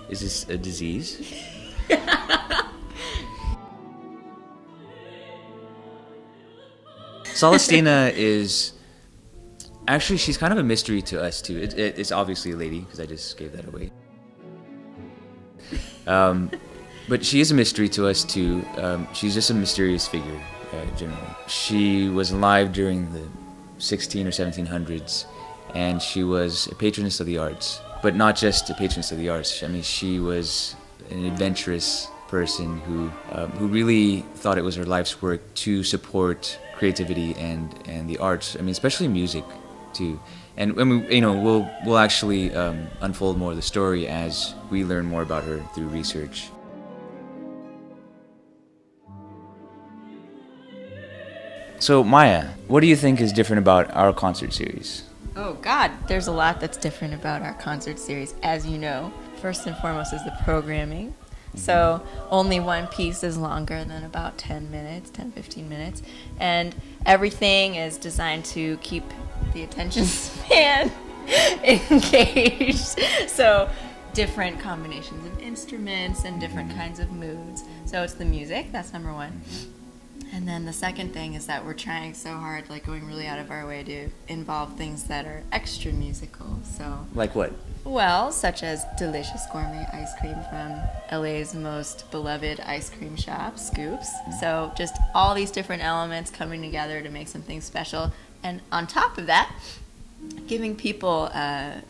Is this a disease? Salastina is... Actually, she's kind of a mystery to us, too. It's obviously a lady, because I just gave that away. But she is a mystery to us, too. She's just a mysterious figure, generally. She was alive during the 16 or 1700s, and she was a patroness of the arts. But not just a patroness of the arts. I mean, she was an adventurous person who really thought it was her life's work to support creativity and the arts. I mean, especially music, too. And we'll actually unfold more of the story as we learn more about her through research. So Maya, what do you think is different about our concert series? Oh God, there's a lot that's different about our concert series, as you know. First and foremost is the programming. So only one piece is longer than about 10 minutes, 10, 15 minutes. And everything is designed to keep the attention span engaged. So different combinations of instruments and different kinds of moods. So it's the music, that's number one. And then the second thing is that we're trying so hard, like going really out of our way to involve things that are extra musical. So Like what? well, such as delicious gourmet ice cream from LA's most beloved ice cream shop, Scoops. So just all these different elements coming together to make something special. And on top of that, giving people, a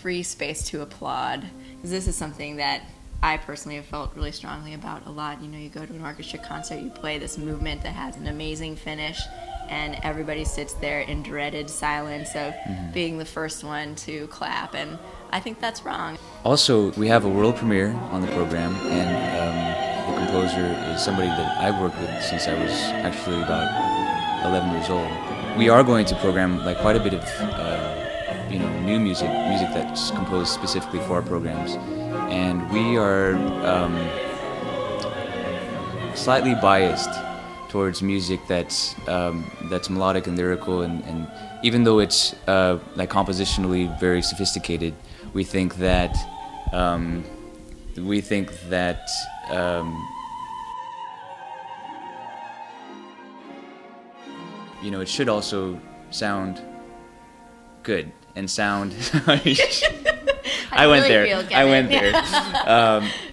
free space to applaud. Because this is something that I personally have felt really strongly about a lot. You go to an orchestra concert, you play this movement that has an amazing finish, and everybody sits there in dreaded silence of being the first one to clap, and I think that's wrong. Also, we have a world premiere on the program, and the composer is somebody that I've worked with since I was actually about 11 years old. We are going to program like quite a bit of new music that's composed specifically for our programs, and we are slightly biased towards music that's melodic and lyrical, and even though it's like compositionally very sophisticated, we think that it should also sound good and sound. I went there.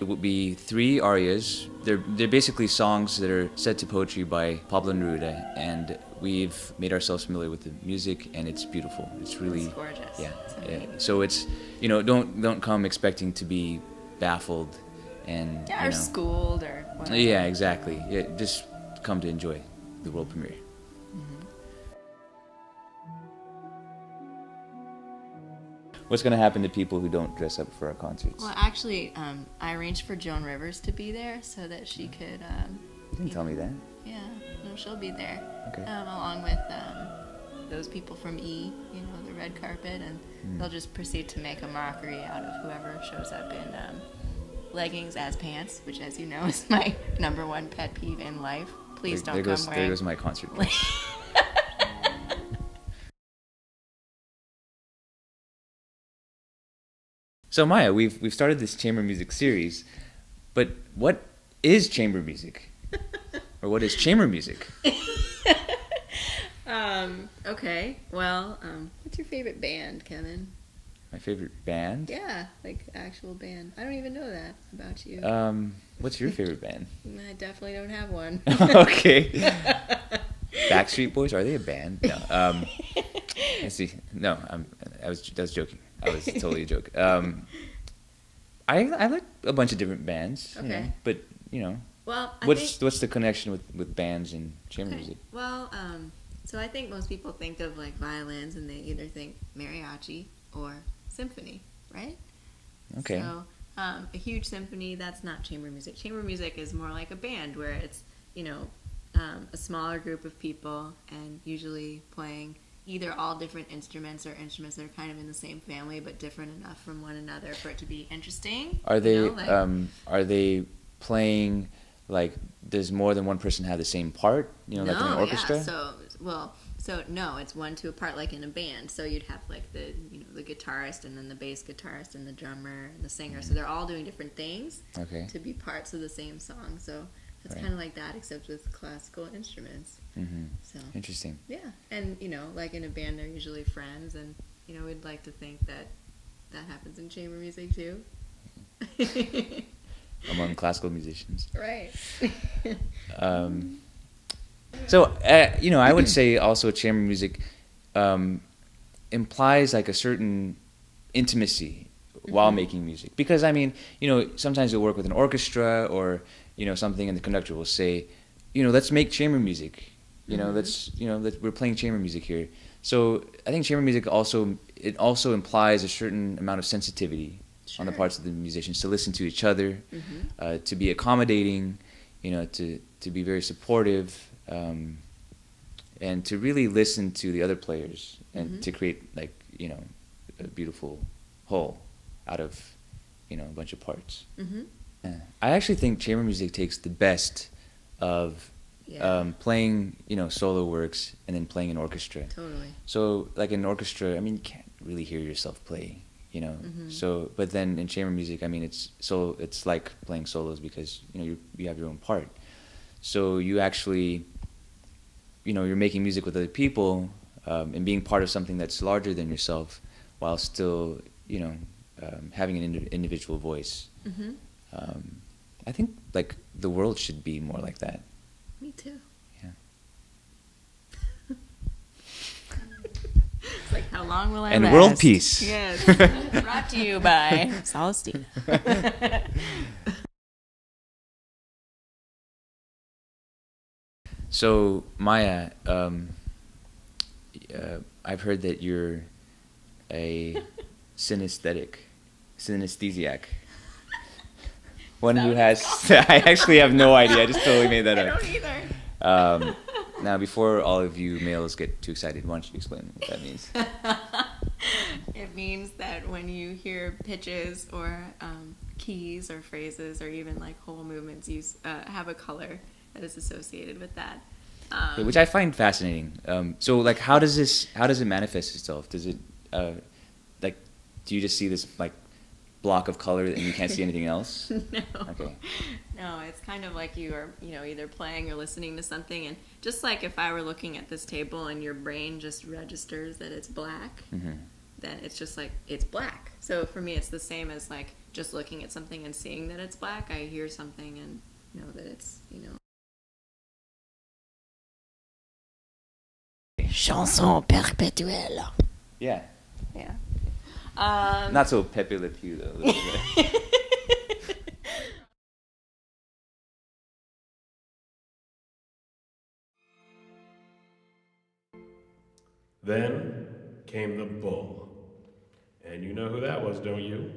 It would be 3 arias. They're basically songs that are set to poetry by Pablo Neruda, and we've made ourselves familiar with the music, and it's beautiful. It's really It's gorgeous. Yeah. It's So it's don't come expecting to be baffled and or schooled or whatever. Yeah, exactly. Yeah, just come to enjoy the world premiere. What's going to happen to people who don't dress up for our concerts? Well, actually, I arranged for Joan Rivers to be there so that she could... You didn't tell me that. Yeah, no, she'll be there. Okay. Along with those people from E, the red carpet, and they'll just proceed to make a mockery out of whoever shows up in leggings as pants, which, as you know, is my #1 pet peeve in life. Please don't come wearing... There goes my concert. So Maya, we've started this chamber music series, but what is chamber music? Or what is chamber music? Okay, well, what's your favorite band, Kevin? My favorite band? Yeah, like actual band. I don't even know that about you. What's your favorite band? I definitely don't have one. Okay. Backstreet Boys, are they a band? No. Let's see. No, I was joking. I was totally a joke. I like a bunch of different bands. Okay. But Well, what's the connection with bands and chamber music? Well, so I think most people think of like violins, and they either think mariachi or symphony, right? Okay. So a huge symphony, that's not chamber music. Chamber music is more like a band where it's a smaller group of people, and usually playing either all different instruments or instruments that are kind of in the same family but different enough from one another for it to be interesting. Are they playing like does more than one person have the same part? Like in an orchestra? Yeah. So So no, it's 1-2 apart, like in a band. So you'd have like the the guitarist and then the bass guitarist and the drummer and the singer. So they're all doing different things to be parts of the same song. So it's kind of like that, except with classical instruments. So Interesting. Yeah, and like in a band, they're usually friends, and we'd like to think that happens in chamber music too. Among classical musicians. Right. So, I would say also chamber music implies like a certain intimacy while making music. Because, I mean, sometimes you'll work with an orchestra or, something, and the conductor will say, let's make chamber music. We're playing chamber music here. So I think chamber music also implies a certain amount of sensitivity on the parts of the musicians to listen to each other, to be accommodating, to be very supportive, and to really listen to the other players and to create like a beautiful whole out of a bunch of parts. I actually think chamber music takes the best of playing solo works and then playing an orchestra. Totally. So like in an orchestra, I mean, you can't really hear yourself play. So but then in chamber music, I mean, it's like playing solos because you have your own part. So you actually you're making music with other people and being part of something that's larger than yourself, while still having an individual voice. I think like the world should be more like that. Me too. Yeah. It's like, how long will I and last? World peace. Yes. Brought to you by Salastina. So Maya, I've heard that you're a synesthesiac. One who has... I actually have no idea. I just totally made that up. I don't either. Now, before all of you males get too excited, why don't you explain what that means? It means that when you hear pitches or keys or phrases or even like whole movements, you have a color that is associated with that. Which I find fascinating. So, like, how does it manifest itself? Does it, like, do you just see this, like, block of color and you can't see anything else? No. Okay. No, it's kind of like you are, either playing or listening to something, and just like if I were looking at this table and your brain just registers that it's black, then it's just like, it's black. So for me, it's the same as like just looking at something and seeing that it's black. I hear something and know that it's, Chanson perpétuelle. Yeah. Yeah. Not so Pepe Le Pew, though. Then came the bull. And you know who that was, don't you?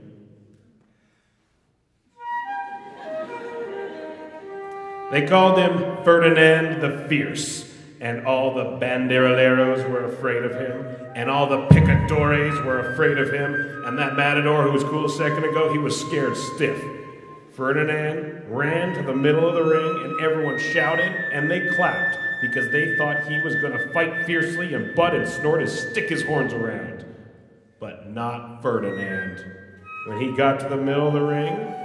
They called him Ferdinand the Fierce, and all the banderilleros were afraid of him, and all the picadores were afraid of him, and that matador who was cool a second ago, he was scared stiff. Ferdinand ran to the middle of the ring, and everyone shouted, and they clapped, because they thought he was going to fight fiercely and butt and snort and stick his horns around. But not Ferdinand. When he got to the middle of the ring,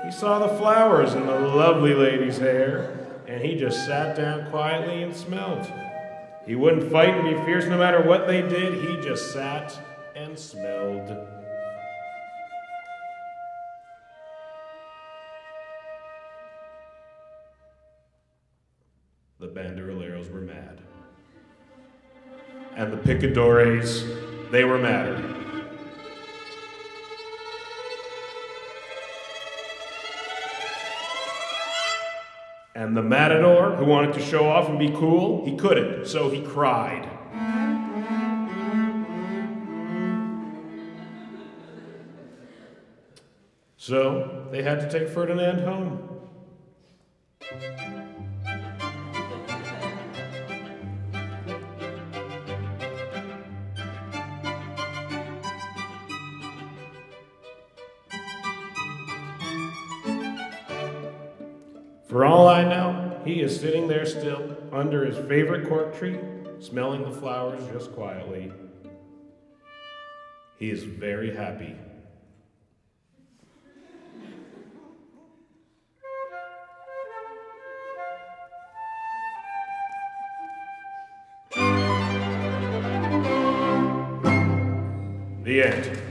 he saw the flowers in the lovely lady's hair, and he just sat down quietly and smelled. He wouldn't fight and be fierce no matter what they did. He just sat and smelled. The banderilleros were mad. And the picadores, they were madder. And the matador, who wanted to show off and be cool, he couldn't, so he cried. So they had to take Ferdinand home. For all I know, he is sitting there still, under his favorite cork tree, smelling the flowers just quietly. He is very happy. The end.